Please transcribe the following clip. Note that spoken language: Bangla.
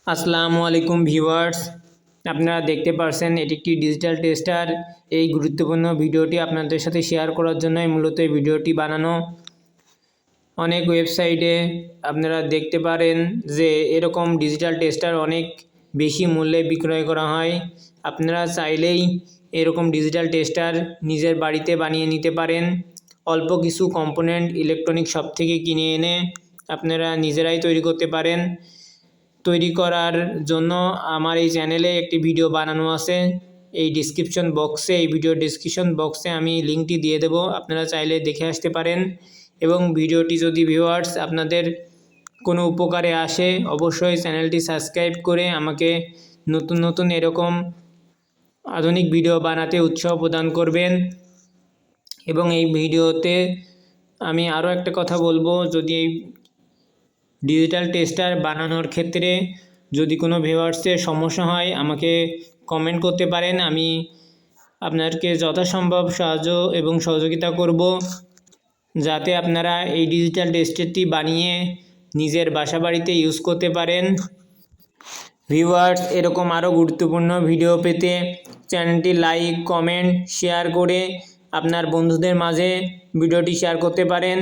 আসসালামু আলাইকুম ভিউয়ার্স, আপনারা দেখতে পারছেন এটি একটি ডিজিটাল টেস্টার। এই গুরুত্বপূর্ণ ভিডিওটি আপনাদের সাথে শেয়ার করার জন্যই মূলত এই ভিডিওটি বানানো। অনেক ওয়েবসাইটে আপনারা দেখতে পারেন যে এরকম ডিজিটাল টেস্টার অনেক বেশি মূল্যে বিক্রয় করা হয়। আপনারা চাইলেই এরকম ডিজিটাল টেস্টার নিজের বাড়িতে বানিয়ে নিতে পারেন। অল্প কিছু কম্পোনেন্ট ইলেকট্রনিক শপ থেকে কিনে এনে আপনারা নিজেরাই তৈরি করতে পারেন। তৈরি করার জন্য আমার এই চ্যানেলে একটি ভিডিও বানানো আছে। এই ভিডিও ডেসক্রিপশন বক্সে আমি লিঙ্কটি দিয়ে দেব, আপনারা চাইলে দেখে আসতে পারেন। এবং ভিডিওটি যদি ভিউয়ার্স আপনাদের কোনো উপকারে আসে, অবশ্যই চ্যানেলটি সাবস্ক্রাইব করে আমাকে নতুন নতুন এরকম আধুনিক ভিডিও বানাতে উৎসাহ প্রদান করবেন। এবং এই ভিডিওতে আমি আরও একটা কথা বলবো, যদি এই ডিজিটাল টেস্টার বানানোর ক্ষেত্রে যদি কোনো ভিউয়ার্সের সমস্যা হয় আমাকে কমেন্ট করতে পারেন। আমি আপনাদেরকে যথাসম্ভব সাহায্য এবং সহযোগিতা করব, যাতে আপনারা এই ডিজিটাল টেস্টারটি বানিয়ে নিজের বাসাবাড়িতে ইউজ করতে পারেন। ভিউয়ার্স, এরকম আরও গুরুত্বপূর্ণ ভিডিও পেতে চ্যানেলটি লাইক, কমেন্ট, শেয়ার করে আপনার বন্ধুদের মাঝে ভিডিওটি শেয়ার করতে পারেন।